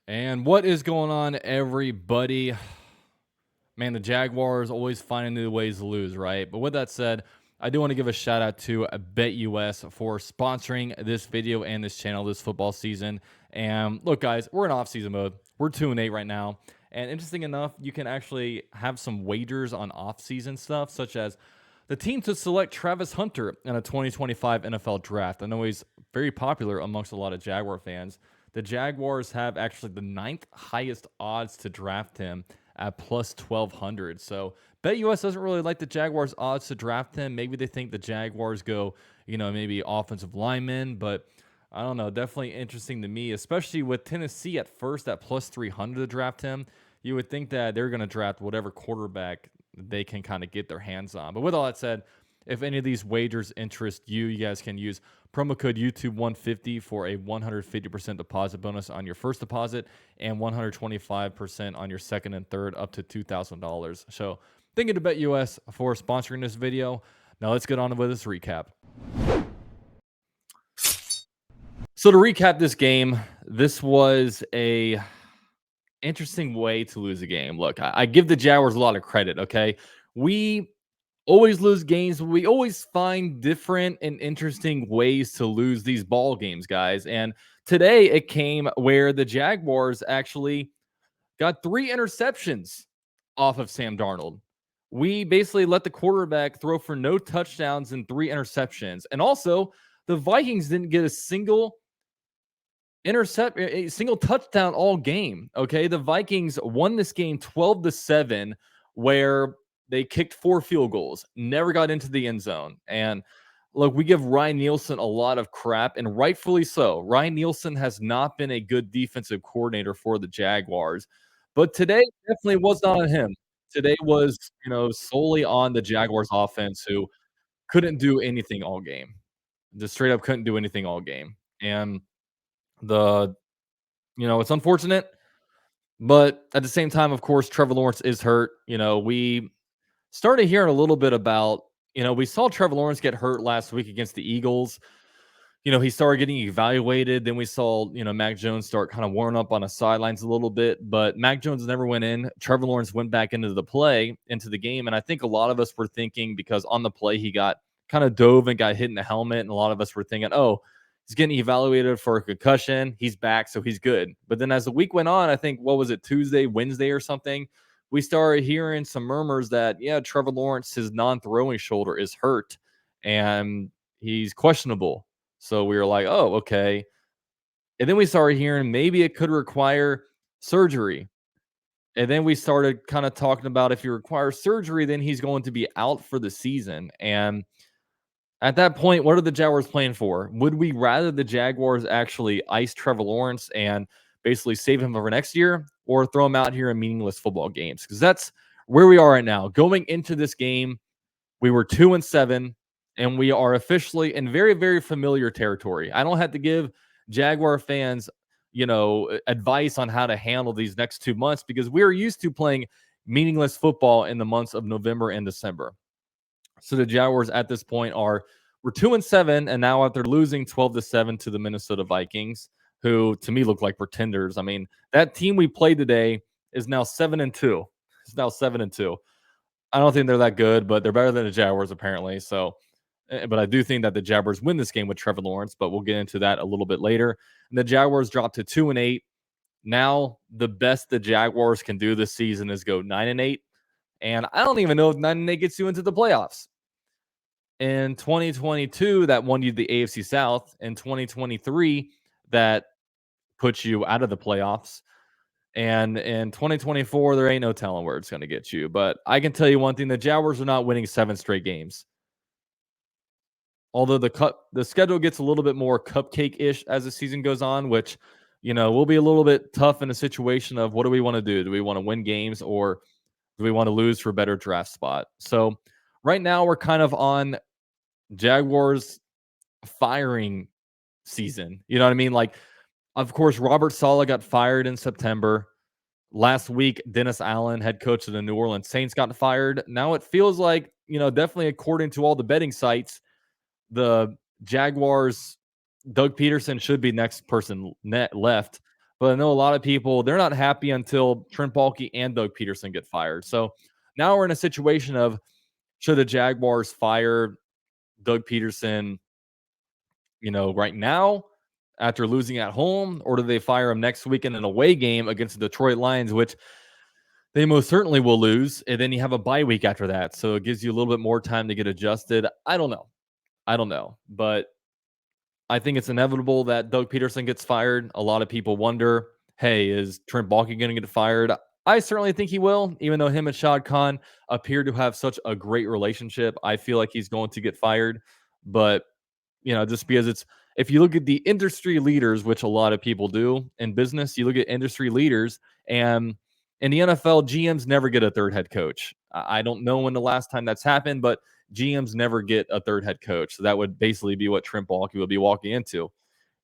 And what is going on, everybody? Man, the Jaguars always finding new ways to lose, right? But with that said, I do want to give a shout out to BetUS for sponsoring this video and this channel this football season. And look, guys, we're in off-season mode. We're 2-8 right now. And interesting enough, you can actually have some wagers on off-season stuff, such as the team to select Travis Hunter in a 2025 NFL draft. I know he's very popular amongst a lot of Jaguar fans. The Jaguars have actually the ninth highest odds to draft him at plus 1200. So BetUS doesn't really like the Jaguars' odds to draft him. Maybe they think the Jaguars go, maybe offensive linemen, but I don't know. Definitely interesting to me, especially with Tennessee at first at plus 300 to draft him. You would think that they're going to draft whatever quarterback they can kind of get their hands on. But with all that said, if any of these wagers interest you, you guys can use promo code YouTube150 for a 150% deposit bonus on your first deposit and 125% on your second and third up to $2,000. So thank you to BetUS for sponsoring this video. Now let's get on with this recap. So to recap this game, this was a interesting way to lose a game. Look, I give the Jaguars a lot of credit, okay? We always lose games, but we always find different and interesting ways to lose these ball games, guys. And today it came where the Jaguars actually got 3 interceptions off of Sam Darnold. We basically let the quarterback throw for no touchdowns and 3 interceptions. And also, the Vikings didn't get a single a single touchdown all game. Okay, the Vikings won this game 12-7, where they kicked 4 field goals, never got into the end zone. And look, we give Ryan Nielsen a lot of crap, and rightfully so. Ryan Nielsen has not been a good defensive coordinator for the Jaguars, but today definitely was not on him. Today was, solely on the Jaguars offense, who couldn't do anything all game. Just straight up couldn't do anything all game. And the it's unfortunate, but at the same time, of course, Trevor Lawrence is hurt. We started hearing a little bit about, we saw Trevor Lawrence get hurt last week against the Eagles. He started getting evaluated. Then we saw, Mac Jones start kind of warming up on the sidelines a little bit, but Mac Jones never went in. Trevor Lawrence went back into the game. And I think a lot of us were thinking, because on the play, he got kind of dove and got hit in the helmet. And a lot of us were thinking, oh, he's getting evaluated for a concussion. He's back, so he's good. But then as the week went on, I think, what was it, Tuesday, Wednesday or something, we started hearing some murmurs that, yeah, Trevor Lawrence, his non-throwing shoulder is hurt and he's questionable. So we were like, oh, okay. And then we started hearing maybe it could require surgery. And then we started kind of talking about, if he requires surgery, then he's going to be out for the season. And at that point, what are the Jaguars playing for? Would we rather the Jaguars actually ice Trevor Lawrence and basically save him for next year, or throw him out here in meaningless football games? Because that's where we are right now. Going into this game, we were 2-7, and we are officially in very, very familiar territory. I don't have to give Jaguar fans, advice on how to handle these next 2 months, because we are used to playing meaningless football in the months of November and December. So the Jaguars at this point we're 2-7, and now after losing 12-7 to the Minnesota Vikings, who to me look like pretenders. I mean, that team we played today is now 7-2. It's now 7-2. I don't think they're that good, but they're better than the Jaguars apparently. So, but I do think that the Jaguars win this game with Trevor Lawrence, but we'll get into that a little bit later. And the Jaguars dropped to 2-8. Now the best the Jaguars can do this season is go 9-8. And I don't even know if 9-8 gets you into the playoffs. In 2022, that won you the AFC South. In 2023, that puts you out of the playoffs. And in 2024, there ain't no telling where it's going to get you. But I can tell you one thing: the Jaguars are not winning 7 straight games. Although the schedule gets a little bit more cupcake-ish as the season goes on, which, will be a little bit tough in a situation of, what do we want to do? Do we want to win games, or do we want to lose for a better draft spot? So right now we're kind of on Jaguars firing season. You know what I mean? Like, of course, Robert Saleh got fired in September. Last week, Dennis Allen, head coach of the New Orleans Saints, got fired. Now it feels like, definitely according to all the betting sites, the Jaguars, Doug Peterson should be next person left. But I know a lot of people, they're not happy until Trent Baalke and Doug Peterson get fired. So now we're in a situation of, should the Jaguars fire Doug Peterson, right now after losing at home, or do they fire him next week in an away game against the Detroit Lions, which they most certainly will lose, and then you have a bye week after that, so it gives you a little bit more time to get adjusted. I don't know. I don't know, but I think it's inevitable that Doug Peterson gets fired. A lot of people wonder, hey, is Trent Baalke going to get fired? I certainly think he will, even though him and Shad Khan appear to have such a great relationship. I feel like he's going to get fired, but just because it's, if you look at the industry leaders, which a lot of people do in business, you look at industry leaders, and in the NFL, GMs never get a third head coach. I don't know when the last time that's happened, but GMs never get a third head coach. So that would basically be what Trent Baalke would be walking into.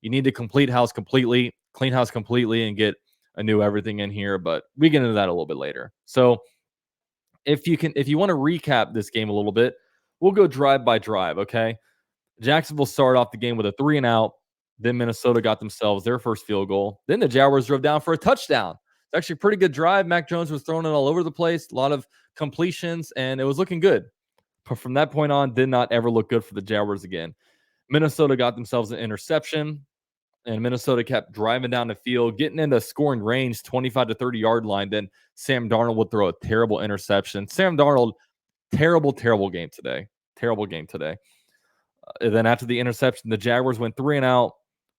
You need to complete house completely, clean house completely, and get a new everything in here. But we get into that a little bit later. So if you want to recap this game a little bit, we'll go drive by drive. Okay. Jacksonville started off the game with a 3-and-out. Then Minnesota got themselves their first field goal. Then the Jaguars drove down for a touchdown. It's actually a pretty good drive. Mac Jones was throwing it all over the place, a lot of completions, and it was looking good. But from that point on, did not ever look good for the Jaguars again. Minnesota got themselves an interception, and Minnesota kept driving down the field, getting into scoring range, 25 to 30-yard line. Then Sam Darnold would throw a terrible interception. Sam Darnold, terrible game today. Terrible game today. And then after the interception, the Jaguars went 3-and-out.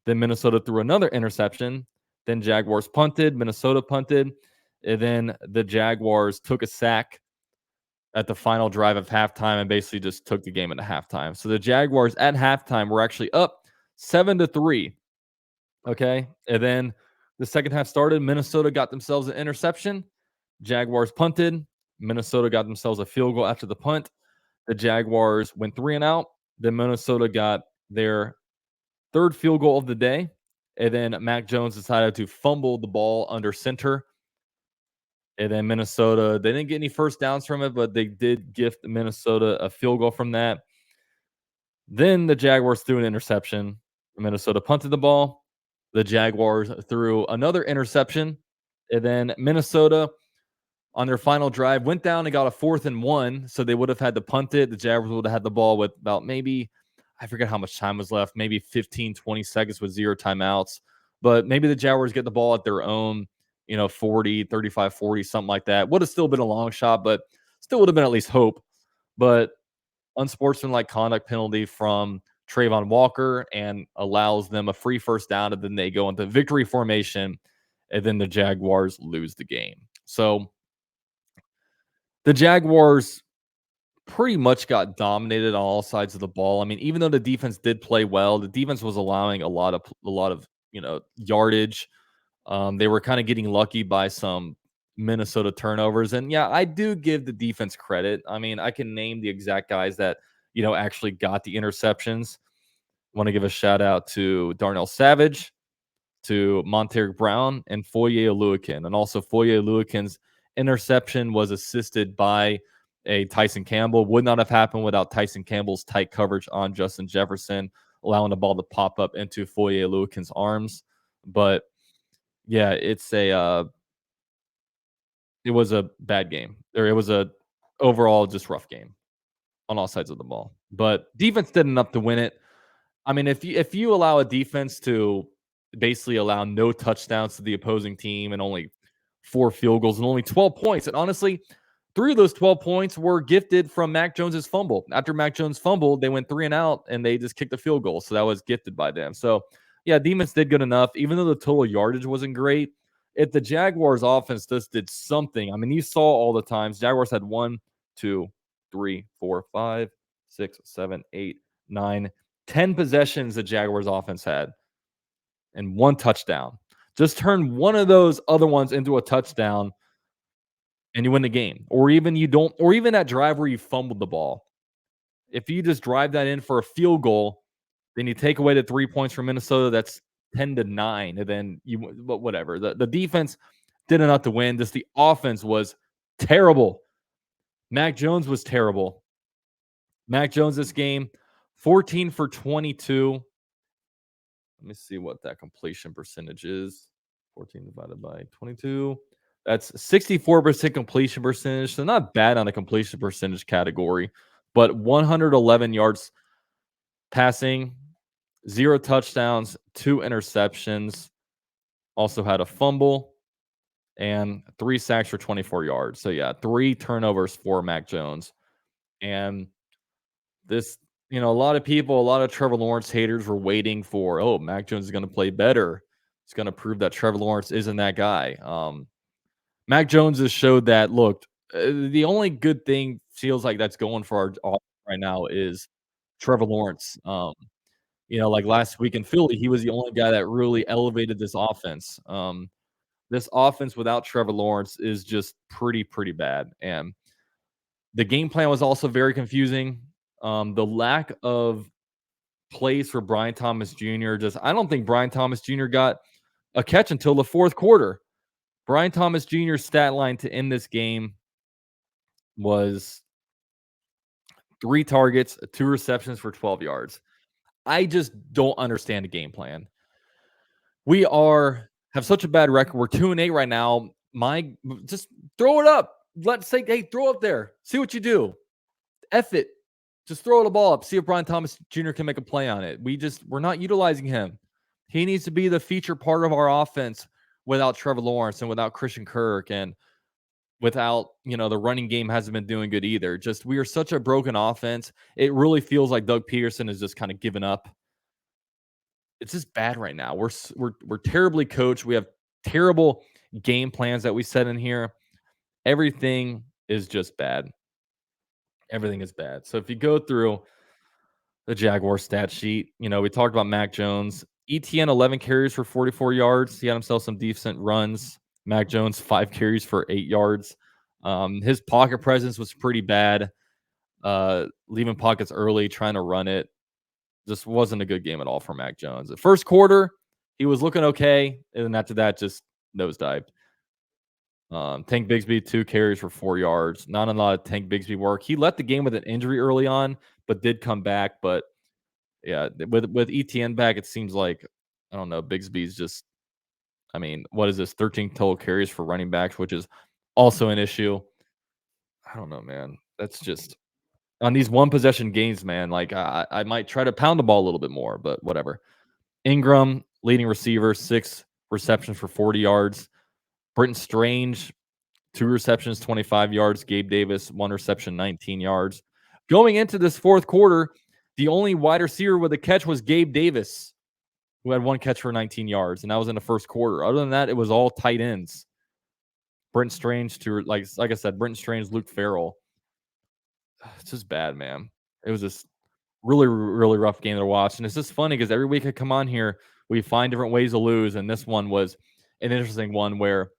Then Minnesota threw another interception. Then Jaguars punted. Minnesota punted. And then the Jaguars took a sack at the final drive of halftime and basically just took the game into halftime. So the Jaguars at halftime were actually up 7-3. Okay. And then the second half started. Minnesota got themselves an interception. Jaguars punted. Minnesota got themselves a field goal after the punt. The Jaguars went 3-and-out. Then Minnesota got their third field goal of the day. And then Mac Jones decided to fumble the ball under center. And then Minnesota, they didn't get any first downs from it, but they did gift Minnesota a field goal from that. Then the Jaguars threw an interception. Minnesota punted the ball. The Jaguars threw another interception. And then Minnesota, on their final drive, went down and got a 4th-and-1. So they would have had to punt it. The Jaguars would have had the ball with about maybe, I forget how much time was left, maybe 15, 20 seconds with 0 timeouts. But maybe the Jaguars get the ball at their own, 40, 35, 40, something like that. Would have still been a long shot, but still would have been at least hope. But unsportsmanlike conduct penalty from Trayvon Walker and allows them a free first down, and then they go into victory formation, and then the Jaguars lose the game. So the Jaguars pretty much got dominated on all sides of the ball. I mean, even though the defense did play well, the defense was allowing a lot of yardage. They were kind of getting lucky by some Minnesota turnovers, and yeah, I do give the defense credit. I mean, I can name the exact guys that actually got the interceptions. Want to give a shout out to Darnell Savage, to Monteric Brown, and Foye Oluokun. And also Foye Oluokun's interception was assisted by a Tyson Campbell. Would not have happened without Tyson Campbell's tight coverage on Justin Jefferson, allowing the ball to pop up into Foye Oluokun's arms. But yeah, it was a bad game. Or it was a overall just rough game on all sides of the ball. But defense did enough to win it. I mean, if you allow a defense to basically allow no touchdowns to the opposing team and only 4 field goals and only 12 points, and honestly, 3 of those 12 points were gifted from Mac Jones's fumble. After Mac Jones fumbled, they went 3-and-out and they just kicked a field goal. So that was gifted by them. So yeah, defense did good enough, even though the total yardage wasn't great. If the Jaguars offense just did something, I mean, you saw all the times Jaguars had 1, 2, 3, 4, 5, 6, 7, 8, 9, 10 possessions the Jaguars offense had and 1 touchdown. Just turn one of those other ones into a touchdown and you win the game. Or even you don't, or even that drive where you fumbled the ball. If you just drive that in for a field goal, then you take away the 3 points from Minnesota, that's 10-9. And then but whatever. The defense did enough to win. Just the offense was terrible. Mac Jones was terrible. Mac Jones this game, 14 for 22. Let me see what that completion percentage is. 14 divided by 22. That's 64% completion percentage. So not bad on the completion percentage category, but 111 yards passing, zero touchdowns, two interceptions. Also had a fumble and three sacks for 24 yards. So yeah, three turnovers for Mac Jones. And this, a lot of people, a lot of Trevor Lawrence haters were waiting for, oh, Mac Jones is going to play better. It's going to prove that Trevor Lawrence isn't that guy. Mac Jones has showed that. Look, the only good thing feels like that's going for our offense right now is Trevor Lawrence. Like last week in Philly, he was the only guy that really elevated this offense. This offense without Trevor Lawrence is just pretty bad. And the game plan was also very confusing. The lack of plays for Brian Thomas Jr. I don't think Brian Thomas Jr. got a catch until the fourth quarter. Brian Thomas Jr.'s stat line to end this game was 3 targets, 2 receptions for 12 yards. I just don't understand the game plan. We have such a bad record. We're 2-8 right now. Just throw it up. Let's say, hey, throw it up there. See what you do. F it. Just throw the ball up. See if Brian Thomas Jr. can make a play on it. We're not utilizing him. He needs to be the feature part of our offense without Trevor Lawrence and without Christian Kirk and without, the running game hasn't been doing good either. Just we are such a broken offense. It really feels like Doug Peterson has just kind of given up. It's just bad right now. We're terribly coached. We have terrible game plans that we set in here. Everything is just bad. Everything is bad. So if you go through the Jaguar stat sheet, we talked about Mac Jones. ETN 11 carries for 44 yards. He had himself some decent runs. Mac Jones 5 carries for 8 yards. His pocket presence was pretty bad. Leaving pockets early, trying to run it. Just wasn't a good game at all for Mac Jones. The first quarter, he was looking okay, and then after that, just nosedived. Tank Bigsby 2 carries for 4 yards. Not a lot of Tank Bigsby work. He left the game with an injury early on, but did come back. But yeah, with ETN back, it seems like I don't know. Bigsby's just. I mean, what is this? 13 total carries for running backs, which is also an issue. I don't know, man. That's just on these one possession games, man. Like I might try to pound the ball a little bit more, but whatever. Ingram, leading receiver, 6 receptions for 40 yards. Britton Strange, 2 receptions, 25 yards. Gabe Davis, 1 reception, 19 yards. Going into this fourth quarter, the only wide receiver with a catch was Gabe Davis, who had 1 catch for 19 yards, and that was in the first quarter. Other than that, it was all tight ends. Britton Strange like I said, Britton Strange, Luke Farrell. It's just bad, man. It was just really rough game to watch. And it's just funny because every week I come on here, we find different ways to lose. And this one was an interesting one where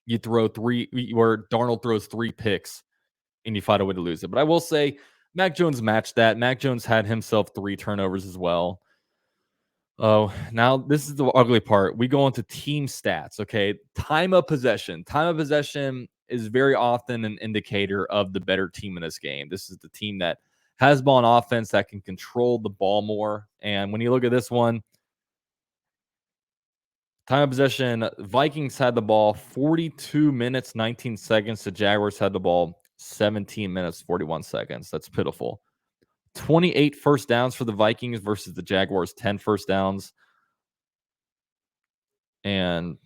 where Darnold throws 3 picks and you find a way to lose it. But I will say Mac Jones matched that. Mac Jones had himself 3 turnovers as well. Oh, now this is the ugly part. We go into team stats, okay? Time of possession. Time of possession is very often an indicator of the better team in this game. This is the team that has ball on offense that can control the ball more. And when you look at this one, time of possession, Vikings had the ball 42 minutes, 19 seconds. The Jaguars had the ball 17 minutes, 41 seconds. That's pitiful. 28 first downs for the Vikings versus the Jaguars, 10 first downs. And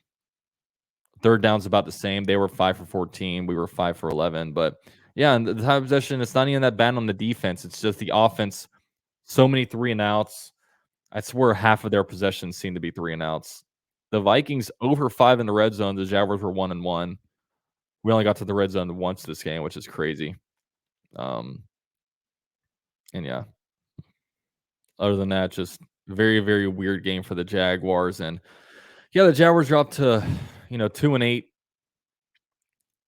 third down's about the same. They were 5 for 14. We were 5 for 11. But yeah, and the time of possession, it's not even that bad on the defense. It's just the offense. So many 3 and outs. I swear half of their possessions seem to be 3 and outs. The Vikings over 5 in the red zone. The Jaguars were 1-1. We only got to the red zone once this game, which is crazy. And yeah, other than that, just very weird game for the Jaguars. And yeah, the Jaguars dropped to 2-8.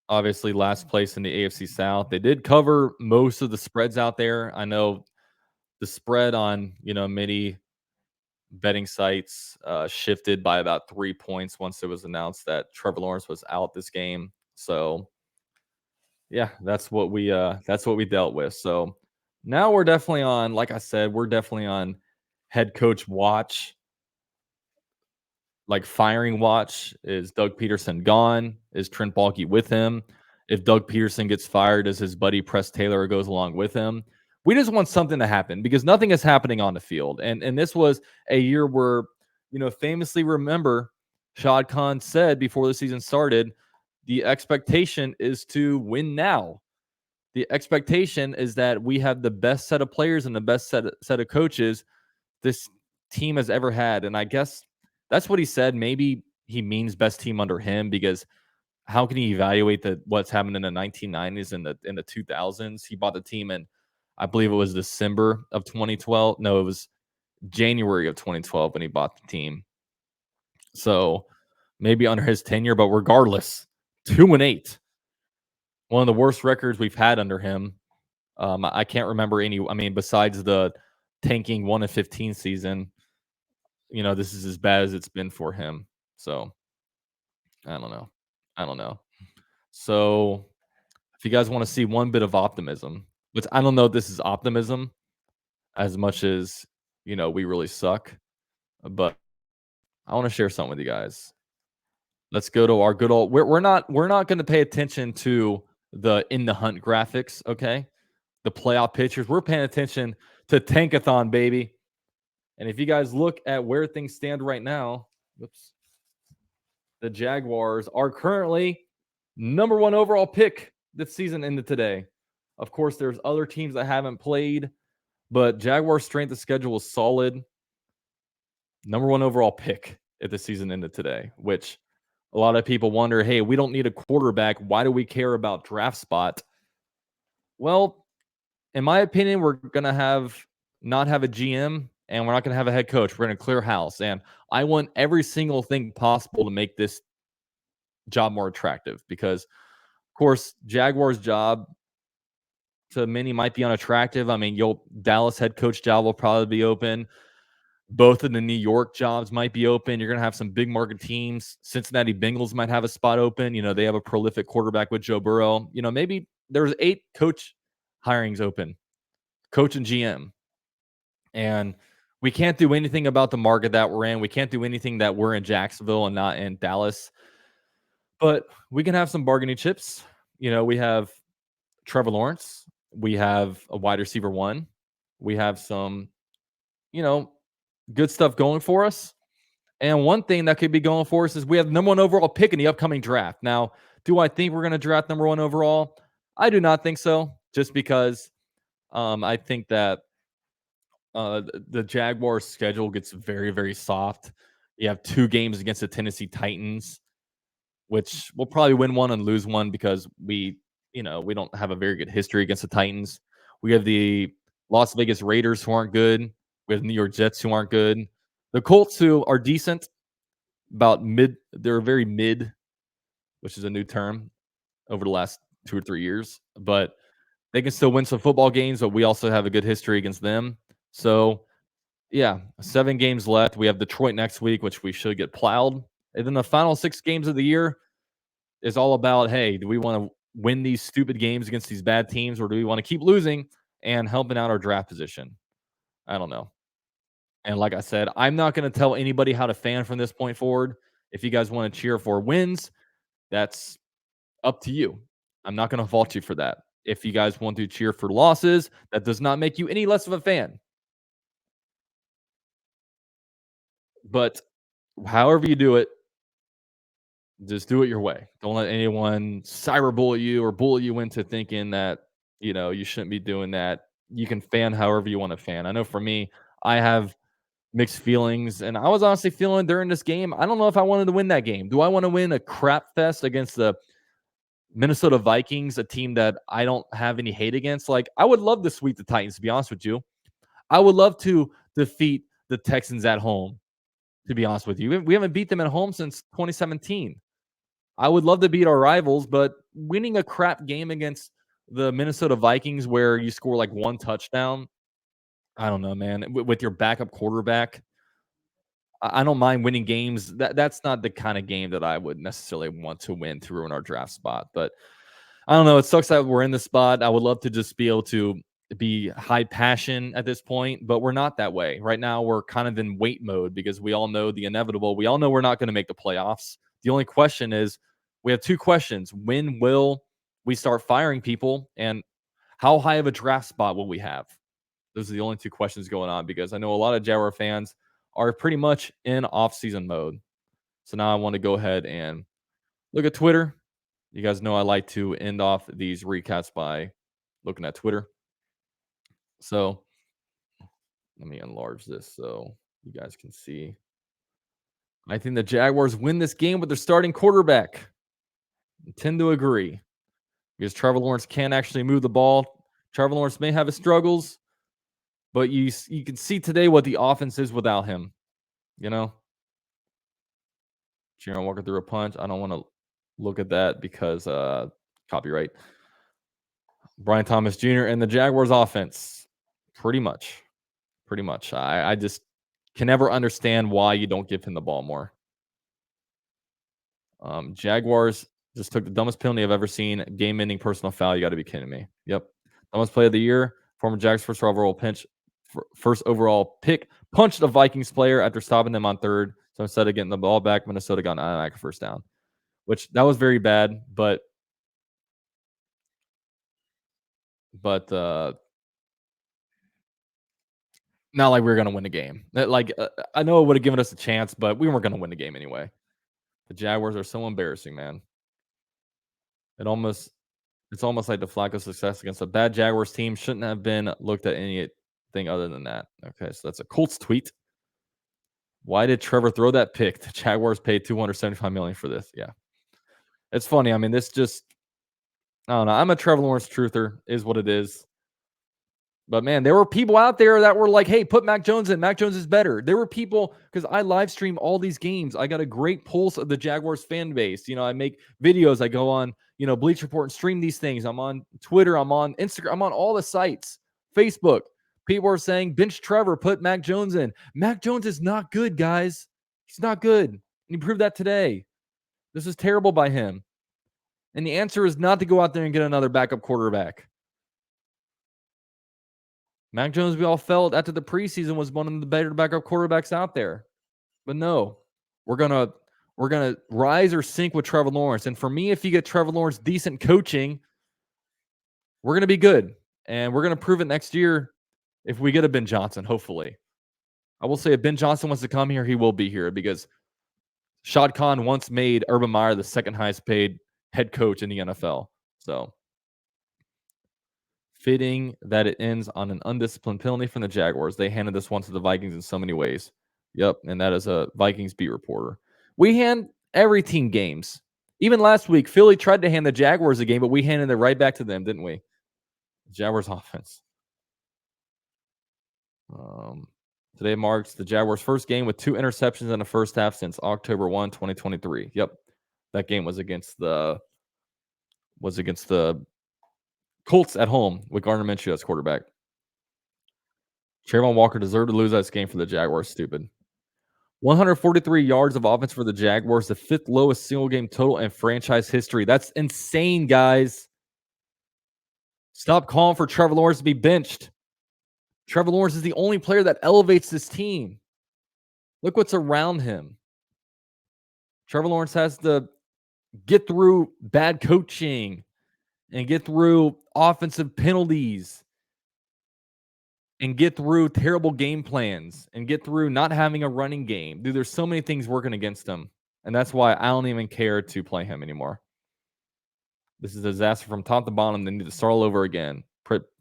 Obviously, last place in the AFC South. They did cover most of the spreads out there. I know the spread on many betting sites shifted by about 3 points once it was announced that Trevor Lawrence was out this game. So yeah, that's what we dealt with. So now we're definitely on, like I said, we're definitely on head coach watch. like firing watch. Is Doug Peterson gone? Is Trent Baalke with him? If Doug Peterson gets fired, does his buddy Press Taylor goes along with him? We just want something to happen because nothing is happening on the field. And this was a year where, famously remember Shad Khan said before the season started, the expectation is to win now. The expectation is that we have the best set of players and the best set of coaches this team has ever had. And I guess that's what he said. Maybe he means best team under him because how can he evaluate what's happened in the 1990s and the 2000s? He bought the team in, I believe it was December of 2012. No, it was January of 2012 when he bought the team. So maybe under his tenure, but regardless, 2-8, one of the worst records we've had under him. I can't remember any. I mean, besides the tanking 1-15 season, this is as bad as it's been for him. So I don't know. I don't know. So if you guys want to see one bit of optimism, which I don't know if this is optimism as much as we really suck, but I want to share something with you guys. Let's go to our good old. We're not going to pay attention to the in the hunt graphics, okay? The playoff pictures. We're paying attention to Tankathon, baby. And if you guys look at where things stand right now, whoops, the Jaguars are currently number one overall pick this season into today. Of course, there's other teams that haven't played, but Jaguars' strength of schedule is solid. Number one overall pick at the season ended today, which a lot of people wonder, hey, we don't need a quarterback. Why do we care about draft spot? Well, in my opinion, we're going to not have a GM and we're not going to have a head coach. We're going to clear house. And I want every single thing possible to make this job more attractive because, of course, Jaguars' job to many might be unattractive. I mean, Dallas head coach job will probably be open. Both of the New York jobs might be open. You're going to have some big market teams. Cincinnati Bengals might have a spot open. They have a prolific quarterback with Joe Burrow. Maybe there's 8 coach hirings open, coach and GM. And we can't do anything about the market that we're in. We can't do anything that we're in Jacksonville and not in Dallas. But we can have some bargaining chips. We have Trevor Lawrence. We have a wide receiver 1. We have some, good stuff going for us. And one thing that could be going for us is we have number 1 overall pick in the upcoming draft. Now, do I think we're going to draft number 1 overall? I do not think so, just because I think that the Jaguars' schedule gets very, very soft. You have 2 games against the Tennessee Titans, which we'll probably win one and lose one because we don't have a very good history against the Titans. We have the Las Vegas Raiders who aren't good. We have the New York Jets who aren't good. The Colts who are decent, about mid. They're very mid, which is a new term over the last 2 or 3 years. But they can still win some football games, but we also have a good history against them. So, yeah, 7 games left. We have Detroit next week, which we should get plowed. And then the final 6 games of the year is all about, hey, do we want to win these stupid games against these bad teams, or do we want to keep losing and helping out our draft position? I don't know. And like I said, I'm not going to tell anybody how to fan from this point forward. If you guys want to cheer for wins, that's up to you. I'm not going to fault you for that. If you guys want to cheer for losses, that does not make you any less of a fan. But however you do it, just do it your way. Don't let anyone cyberbully you or bully you into thinking that, you shouldn't be doing that. You can fan however you want to fan. I know for me, I have mixed feelings, and I was honestly feeling during this game, I don't know if I wanted to win that game. Do I want to win a crap fest against the Minnesota Vikings, a team that I don't have any hate against? Like, I would love to sweep the Titans, to be honest with you. I would love to defeat the Texans at home, to be honest with you. We haven't beat them at home since 2017. I would love to beat our rivals, but winning a crap game against the Minnesota Vikings where you score like 1 touchdown, I don't know, man. With your backup quarterback, I don't mind winning games. That's not the kind of game that I would necessarily want to win to ruin our draft spot. But I don't know. It sucks that we're in this spot. I would love to just be able to be high passion at this point, but we're not that way. Right now, we're kind of in wait mode because we all know the inevitable. We all know we're not going to make the playoffs. The only question is we have two questions. When will we start firing people? And how high of a draft spot will we have? Those are the only two questions going on because I know a lot of Jaguar fans are pretty much in off-season mode. So now I want to go ahead and look at Twitter. You guys know I like to end off these recaps by looking at Twitter. So let me enlarge this so you guys can see. I think the Jaguars win this game with their starting quarterback. I tend to agree because Trevor Lawrence can't actually move the ball. Trevor Lawrence may have his struggles, but you can see today what the offense is without him. You know, Jaron Walker threw a punch. I don't want to look at that because copyright. Brian Thomas Jr. and the Jaguars offense, pretty much. Pretty much. I just can never understand why you don't give him the ball more. Jaguars just took the dumbest penalty I've ever seen. Game-ending personal foul. You got to be kidding me. Yep. Dumbest play of the year. Former Jags first overall pick punched a Vikings player after stopping them on third. So instead of getting the ball back, Minnesota got an automatic first down, which that was very bad. But not like we were going to win the game. I know it would have given us a chance, but we weren't going to win the game anyway. The Jaguars are so embarrassing, man. It's almost like the Flacco success against a bad Jaguars team shouldn't have been looked at anything other than that. Okay, so that's a Colts tweet. Why did Trevor throw that pick? The Jaguars paid $275 million for this. Yeah, it's funny. I mean, this just I don't know. I'm a Trevor Lawrence truther, is what it is. But man, there were people out there that were like, hey, put Mac Jones in. Mac Jones is better. There were people, because I live stream all these games. I got a great pulse of the Jaguars fan base. You know, I make videos. I go on, Bleach Report and stream these things. I'm on Twitter. I'm on Instagram. I'm on all the sites. Facebook. People are saying, bench Trevor, put Mac Jones in. Mac Jones is not good, guys. He's not good. And he proved that today. This is terrible by him. And the answer is not to go out there and get another backup quarterback. Mac Jones, we all felt after the preseason was one of the better backup quarterbacks out there. But no, we're gonna rise or sink with Trevor Lawrence. And for me, if you get Trevor Lawrence decent coaching, we're gonna be good. And we're gonna prove it next year if we get a Ben Johnson, hopefully. I will say if Ben Johnson wants to come here, he will be here because Shad Khan once made Urban Meyer the second highest paid head coach in the NFL. So fitting that it ends on an undisciplined penalty from the Jaguars. They handed this one to the Vikings in so many ways. Yep, and that is a Vikings beat reporter. We hand every team games. Even last week, Philly tried to hand the Jaguars a game, but we handed it right back to them, didn't we? Jaguars offense. Today marks the Jaguars' first game with 2 interceptions in the first half since October 1, 2023. Yep, that game was against the Colts at home with Gardner Minshew as quarterback. Trayvon Walker deserved to lose that game for the Jaguars. Stupid. 143 yards of offense for the Jaguars, the 5th lowest single game total in franchise history. That's insane, guys. Stop calling for Trevor Lawrence to be benched. Trevor Lawrence is the only player that elevates this team. Look what's around him. Trevor Lawrence has to get through bad coaching and get through offensive penalties and get through terrible game plans and get through not having a running game. Dude, there's so many things working against him. And that's why I don't even care to play him anymore. This is a disaster from top to bottom. They need to start all over again.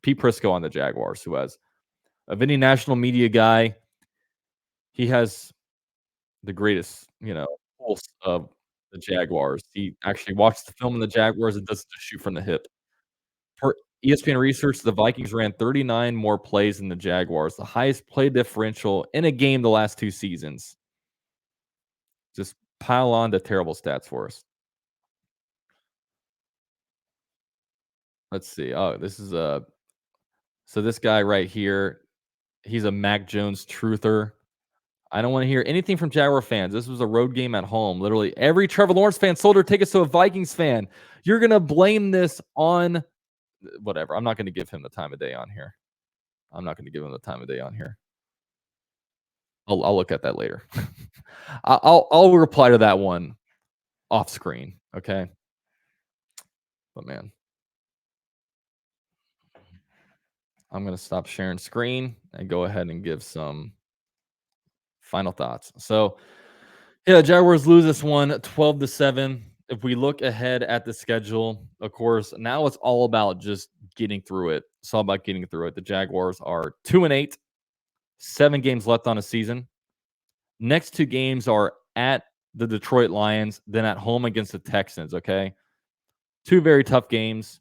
Pete Prisco on the Jaguars, who has of any national media guy, he has the greatest, pulse of the Jaguars. He actually watched the film of the Jaguars and doesn't just shoot from the hip. Per ESPN research, the Vikings ran 39 more plays than the Jaguars, the highest play differential in a game the last 2 seasons. Just pile on the terrible stats for us. Let's see. Oh, this is so this guy right here, he's a Mac Jones truther. I don't want to hear anything from Jaguar fans. This was a road game at home. Literally every Trevor Lawrence fan sold their tickets to a Vikings fan. You're going to blame this on whatever. I'm not going to give him the time of day on here. I'm not going to give him the time of day on here. I'll look at that later. I'll reply to that one off screen. Okay, but man, I'm gonna stop sharing screen and go ahead and give some final thoughts. So yeah, Jaguars lose this one 12-7. If we look ahead at the schedule, of course, now it's all about just getting through it. It's all about getting through it. The Jaguars are 2-8, 7 games left on a season. Next 2 games are at the Detroit Lions, then at home against the Texans. Okay. 2 very tough games.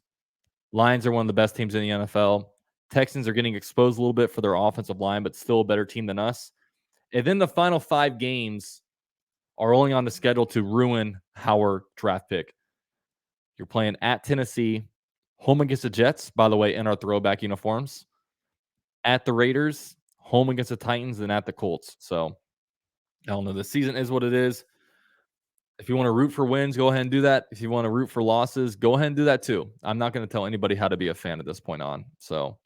Lions are one of the best teams in the NFL. Texans are getting exposed a little bit for their offensive line, but still a better team than us. And then the final 5 games are only on the schedule to ruin our draft pick. You're playing at Tennessee, home against the Jets, by the way, in our throwback uniforms, at the Raiders, home against the Titans, and at the Colts. So I don't know. The season is what it is. If you want to root for wins, go ahead and do that. If you want to root for losses, go ahead and do that too. I'm not going to tell anybody how to be a fan at this point on. So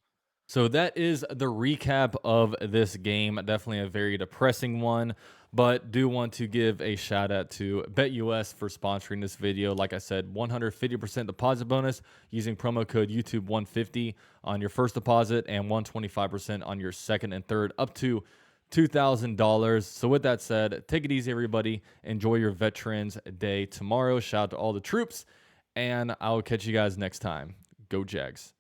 that is the recap of this game. Definitely a very depressing one, but do want to give a shout out to BetUS for sponsoring this video. Like I said, 150% deposit bonus using promo code YouTube150 on your first deposit and 125% on your second and third, up to $2,000. So with that said, take it easy, everybody. Enjoy your Veterans Day tomorrow. Shout out to all the troops, and I'll catch you guys next time. Go Jags.